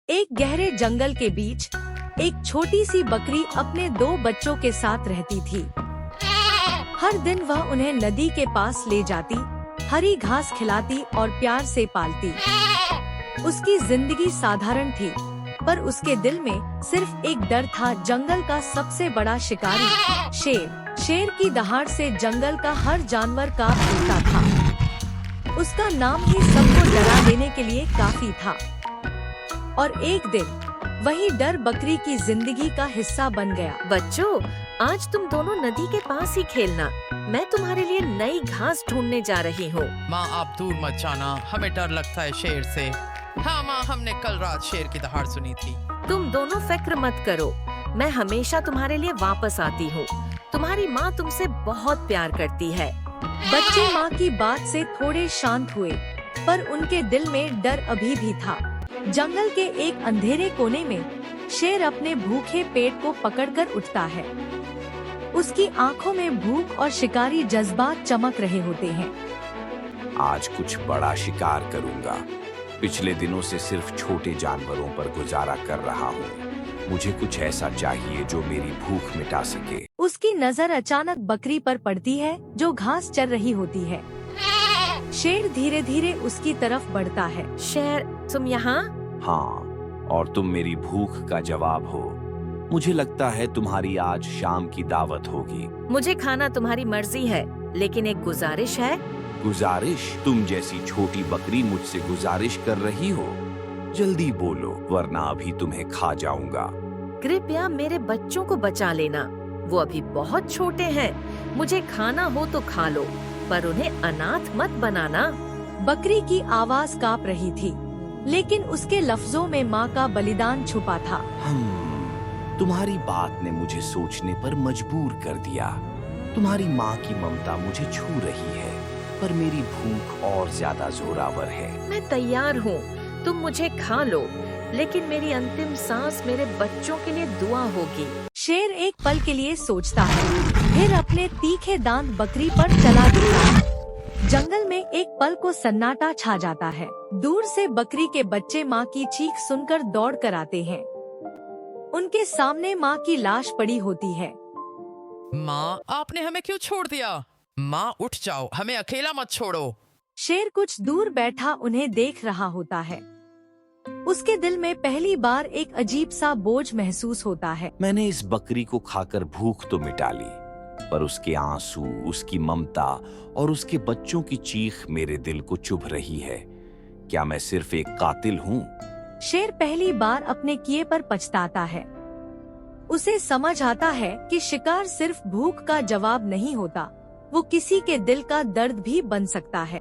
एक गहरे जंगल के बीच एक छोटी सी बकरी अपने 2 बच्चों के साथ रहती थी। हर दिन वह उन्हें नदी के पास ले जाती, हरी घास खिलाती और प्यार से पालती। उसकी जिंदगी साधारण थी, पर उसके दिल में सिर्फ एक डर था, जंगल का सबसे बड़ा शिकारी शेर। शेर की दहाड़ से जंगल का हर जानवर कांप उठता था। उसका नाम ही सबको डरा देने के लिए काफी था। और एक दिन वही डर बकरी की जिंदगी का हिस्सा बन गया। बच्चों, आज तुम दोनों नदी के पास ही खेलना। मैं तुम्हारे लिए नई घास ढूंढने जा रही हूँ। माँ, आप दूर मत जाना, हमें डर लगता है शेर से। हाँ माँ, हमने कल रात शेर की दहाड़ सुनी थी। तुम दोनों फिक्र मत करो, मैं हमेशा तुम्हारे लिए वापस आती हूँ। तुम्हारी माँ तुमसे बहुत प्यार करती है। बच्चे माँ की बात से थोड़े शांत हुए, पर उनके दिल में डर अभी भी था। जंगल के एक अंधेरे कोने में शेर अपने भूखे पेट को पकड़कर उठता है। उसकी आंखों में भूख और शिकारी जज्बात चमक रहे होते हैं। आज कुछ बड़ा शिकार करूंगा। पिछले दिनों से सिर्फ छोटे जानवरों पर गुजारा कर रहा हूँ। मुझे कुछ ऐसा चाहिए जो मेरी भूख मिटा सके। उसकी नजर अचानक बकरी पर पड़ती है, जो घास चर रही होती है। शेर धीरे धीरे उसकी तरफ बढ़ता है। शेर, तुम यहाँ? हाँ, और तुम मेरी भूख का जवाब हो। मुझे लगता है तुम्हारी आज शाम की दावत होगी। मुझे खाना तुम्हारी मर्जी है, लेकिन एक गुजारिश है। गुजारिश? तुम जैसी छोटी बकरी मुझसे गुजारिश कर रही हो? जल्दी बोलो, वरना अभी तुम्हें खा जाऊंगा। कृपया मेरे बच्चों को बचा लेना, वो अभी बहुत छोटे हैं। मुझे खाना हो तो खा लो, पर उन्हें अनाथ मत बनाना। बकरी की आवाज कांप रही थी, लेकिन उसके लफ्जों में माँ का बलिदान छुपा था। तुम्हारी बात ने मुझे सोचने पर मजबूर कर दिया। तुम्हारी माँ की ममता मुझे छू रही है, पर मेरी भूख और ज्यादा जोरावर है। मैं तैयार हूँ, तुम मुझे खा लो, लेकिन मेरी अंतिम सांस मेरे बच्चों के लिए दुआ होगी। शेर एक पल के लिए सोचता है, फिर अपने तीखे दांत बकरी पर चला देता है। जंगल में एक पल को सन्नाटा छा जाता है। दूर से बकरी के बच्चे माँ की चीख सुनकर दौड़ कर आते हैं। उनके सामने माँ की लाश पड़ी होती है। माँ, आपने हमें क्यों छोड़ दिया? माँ, उठ जाओ, हमें अकेला मत छोड़ो। शेर कुछ दूर बैठा उन्हें देख रहा होता है। उसके दिल में पहली बार एक अजीब सा बोझ महसूस होता है। मैंने इस बकरी को खाकर भूख तो मिटा ली, पर उसके आंसू, उसकी ममता और उसके बच्चों की चीख मेरे दिल को चुभ रही है। क्या मैं सिर्फ एक कातिल हूँ? शेर पहली बार अपने किए पर पछताता है। उसे समझ आता है कि शिकार सिर्फ भूख का जवाब नहीं होता, वो किसी के दिल का दर्द भी बन सकता है।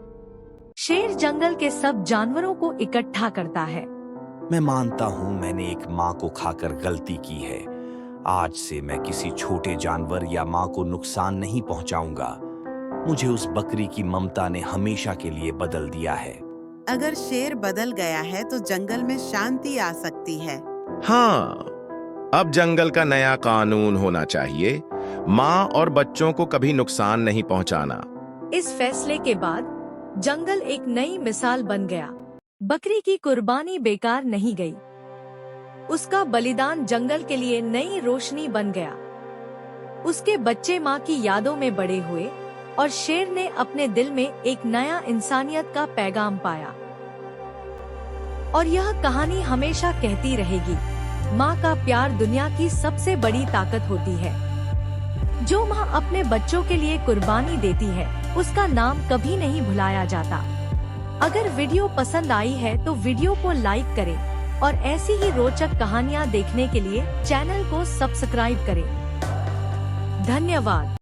शेर जंगल के सब जानवरों को इकट्ठा करता है। मैं मानता हूँ मैंने एक माँ को खाकर गलती की है। आज से मैं किसी छोटे जानवर या माँ को नुकसान नहीं पहुँचाऊंगा। मुझे उस बकरी की ममता ने हमेशा के लिए बदल दिया है। अगर शेर बदल गया है तो जंगल में शांति आ सकती है। हाँ, अब जंगल का नया कानून होना चाहिए। माँ और बच्चों को कभी नुकसान नहीं पहुँचाना। इस फैसले के बाद जंगल एक नई मिसाल बन गया। बकरी की कुर्बानी बेकार नहीं गई। उसका बलिदान जंगल के लिए नई रोशनी बन गया। उसके बच्चे माँ की यादों में बड़े हुए और शेर ने अपने दिल में एक नया इंसानियत का पैगाम पाया। और यह कहानी हमेशा कहती रहेगी, माँ का प्यार दुनिया की सबसे बड़ी ताकत होती है। जो माँ अपने बच्चों के लिए कुर्बानी देती है, उसका नाम कभी नहीं भुलाया जाता। अगर वीडियो पसंद आई है तो वीडियो को लाइक करें और ऐसी ही रोचक कहानियाँ देखने के लिए चैनल को सब्सक्राइब करें। धन्यवाद।